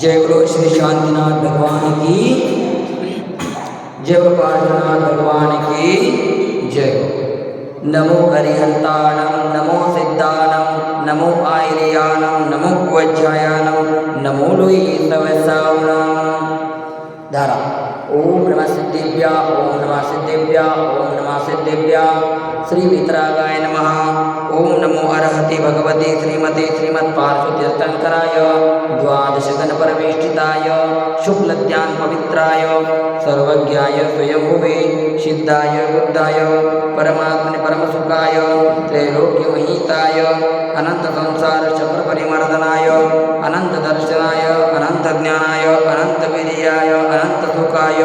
जय बोलो श्री शांतिनाथ भगवान की जय, बोलो पार्श्वनाथ भगवान की जय। नमो हरिहंताणं नमो सिद्धाणं नमो आयर्याणं नमो वज्रायाणं नमो लोये सवसावणं। धारा ओम नमः सिद्धेभ्या ओम नमः सिद्धेभ्या ओम नमः सिद्धेभ्या श्री वितरागाय नमः। ओम नमो अर्हति भगवते श्रीमते श्रीमत्पार्श्वतीर्थंकराय द्वादश गणपरवेष्टिताय शुक्लज्ञान पवित्राय सर्वज्ञाय स्वयंभुवे सिद्धाय बुद्धाय परमात्मने परमसुखाय त्रैलोक्यमहिताय अनंत संसार चक्र परिमर्दनाय अनंत दर्शनाय अनंत ज्ञानाय अनंत वीर्याय अनंत सुखाय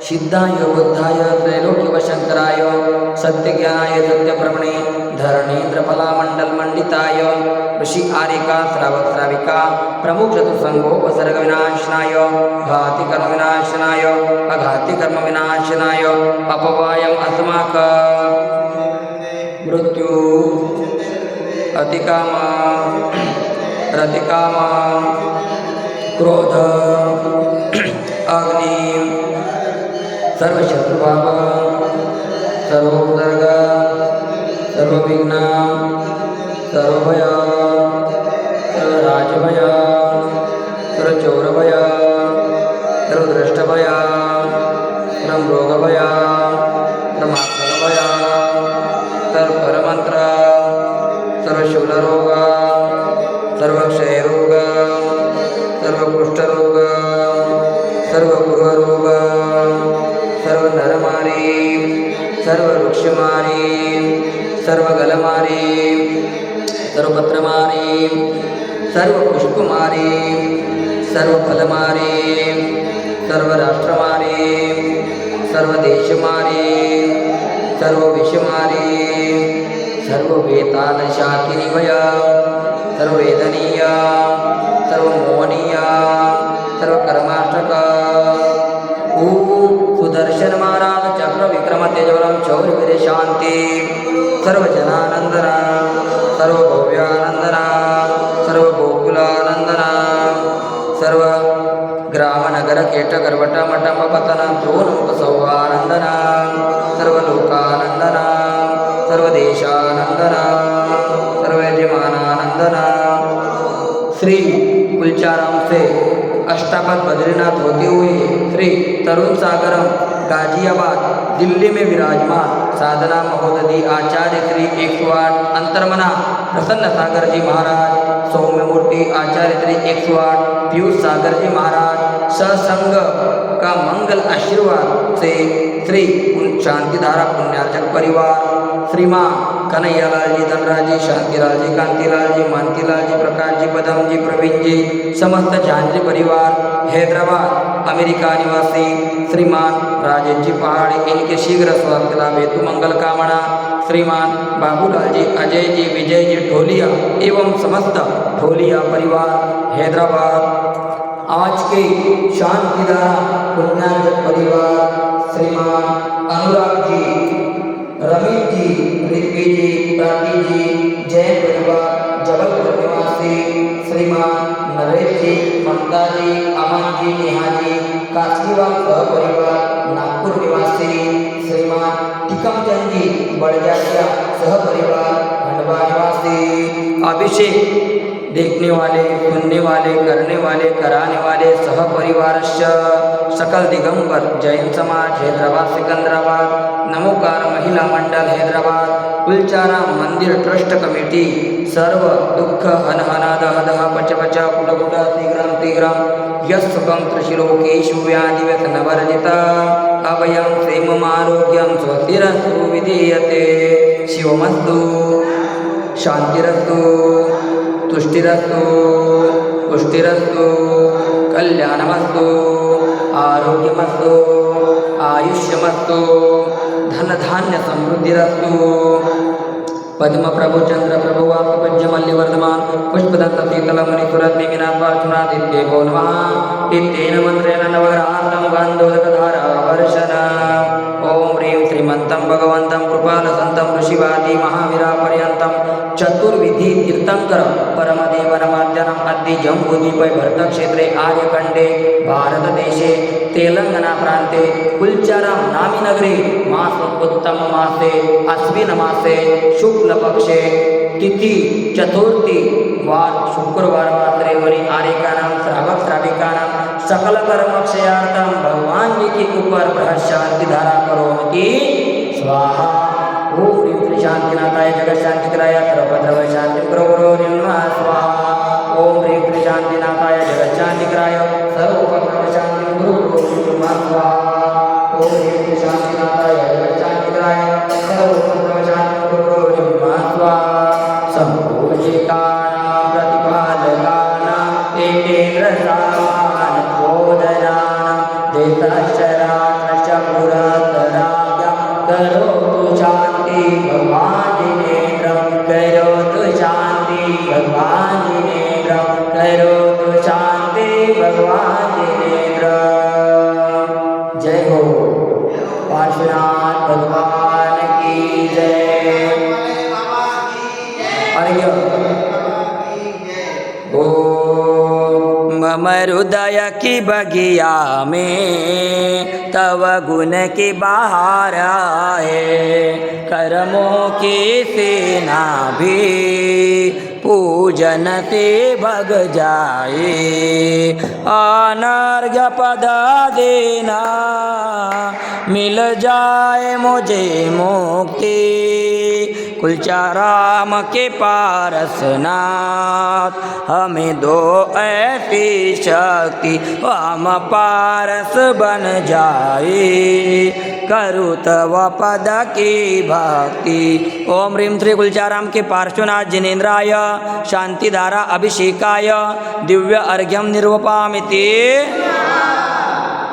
सिद्धाय बुद्धाय त्रैलोक्यवशंकराय सत्यज्ञानाय सत्यप्रमणे धरणेन्द्र फलामंडलमंडिताय ऋषि आरिका श्रावक श्राविका प्रमुख चतुसंगोपसर्ग विनाशनाय घाति कर्म विनाशनाय अघाति कर्म विनाशनाय अपवायम अस्माक मृत्यु अतिकामा रतिकामा क्रोध अग्नि सर्वशत्रुभाव सर्वोपसर्ग सर्वविघ्न सर्वभय सर्वराजभय सर्वचौरभय सर्वदृष्टभय सर्वरोगभय सर्वमात्रभय सर्वपरमंत्र सर्वशूलरोग सर्वक्षयरोग सर्वकुष्ठरोग सर्वगृहरोग सर्वनरमारी सर्ववृक्षमारी सर्वगलमारी सर्वपत्रमारी सर्वपुष्पमारी सर्वफलमारी सर्वराष्ट्रमारी सर्वदेशमारी सर्वविषमारी सर्ववेतालशाकिनिभय सर्ववेदनीय सर्वमोहनीय सर्वकर्माष्टक ओम सुदर्शन महाराज चक्र विक्रम तेजवलम शौर्य वीर शांति सर्वजनानंदना सर्वभव्यानंदना सर्वगोकुलानंदना सर्व ग्राम नगर केट गर्भट मठम पतन द्रोणमुख सौहानंदना सर्वलोकानंदना सर्वदेशानंदना सर्वयजमानानंदना। श्री कुलचाराम से अष्टापद बद्रीनाथ होते हुए श्री तरुण सागरम गाजियाबाद दिल्ली में विराजमान साधना महोदधी आचार्य श्री 108 अंतर्मना प्रसन्न सागर जी महाराज सौम्य मूर्ति आचार्य श्री 108 पीयूष सागर जी महाराज सत्संग का मंगल आशीर्वाद से श्री शांतिधारा पुण्यार्चक परिवार श्रीमान कन्हैयालाल जी धनराज जी शांतिलाल जी कांतिलाल जी मानतीलाल जी प्रकाश जी पदम जी प्रवीण जी समस्त झांझरी परिवार हैदराबाद अमेरिका निवासी श्रीमान राजेश जी पहाड़ी इनके शीघ्र स्वास्थ्य लाभ हेतु मंगल कामना श्रीमान बाबूलाल जी अजय जी विजय जी ढोलिया एवं समस्त ढोलिया परिवार हैदराबाद। आज के शांतिधारा पुण्यार्चक परिवार श्रीमान अनुराग जी रमित जी पृथ्वी जी प्राटी जी जैन परिवार जबलपुर निवासी श्रीमान नरेश जी ममता जी अमन जी नेहा जी काशीवाल सहपरिवार नागपुर निवासी श्रीमान टिकमचंद जी बड़जारिया सहपरिवार खंडवा निवासी। अभिषेक देखने वाले सुनने वाले करने वाले कराने वाले सहपरिवार सकल दिगंबर जैन समाज हैदराबाद सिकंदराबाद नमोकार महिला मंडल हैदराबाद कुलचारा मंदिर ट्रस्ट कमेटी सर्व दुःख हनहना दह दह पच पच कुट कुट शीघ्रं शीघ्रं यस्सुखं त्रिशिलोकेषु व्याधिव्यसनवर्जिता अभयं क्षेममारोग्यं स्वस्तिरस्तु विधीयते। शिवमस्तु शांतिरस्तु तुष्टिरस्तु पुष्टिरस्तु कल्याणमस्तु आरोग्यमस्तु आयुष्यमस्तु धन धान्य समृद्धिरस्तु। पद्म प्रभु चंद्र प्रभु वापज्य मल्यवर्धमान पुष्पदंत शीतल मुनि सुरत निमिनाथ पार्श्वनाथ इत्येको नमः इत्येन मंत्रेण नवग्रहान्तं गान्धोदकधारा वर्षण। ओम ह्रीं श्रीमन्तं भगवन्तं कृपालसन्तं ऋषिवादी महावीरा पर्यन्तं चतुर्विधि तीर्थंकर परमदेव नमाद्यनम अद्य जम्बूद्वीपे भरतक्षेत्रे आर्यखंडे भारतदेशे तेलंगना प्रान्ते कुलचाराम नामी नगरे मास उत्तम मासे अश्विन मासे शुक्लपक्षे तिथि चतुर्थी वार शुक्रवार वासरेवरी आर्यकानां श्रावक श्राविकानां सकल कर्मक्षयार्थम भगवान जी के ऊपर बृहत शांति धारा करोमि स्वाहा। ओम ह्रीं श्री शांतिनाथाय जगत शांतिकराय सर्वभद्रव शांति प्रभुरो नमः स्वाहा। ओम ह्रीं श्री शांतिनाथाय जगत शांतिकराय सर्वभद्रव शांति प्रभुरो नमः स्वाहा। ओम ह्रीं श्री शांतिनाथाय जगत शांतिकराय सर्वभद्रव शांति प्रभुरो नमः स्वाहा। संपूजिकानां प्रतिपालकानां एतेन्द्र सामान बोधनानां देशश्चरात्रश्च पुरतराज्ञा करोतु शांति भगवान जिनेन्द्रं करोतु शांति भगवान जिनेन्द्रं करोतु शांति भगवान जिनेन्द्रं। जय हो पार्श्वनाथ भगवान की जय। मम हृदय की बगिया में तव गुण की बहार आए, कर्मों की सेना भी पूजन से भग जाए। अनर्घ्य पद देना मिल जाए मुझे मुक्ति, कुलचाराम के पारसनाथ हमें दो ऐसी शक्ति, हम पारस बन जाए करू तव पद की भक्ति। ओम ह्रीं श्री कुलचाराम के पार्श्वनाथ जिनेन्द्राय शांतिधारा अभिषेकाय दिव्य अर्घ्यम निर्वपामिति।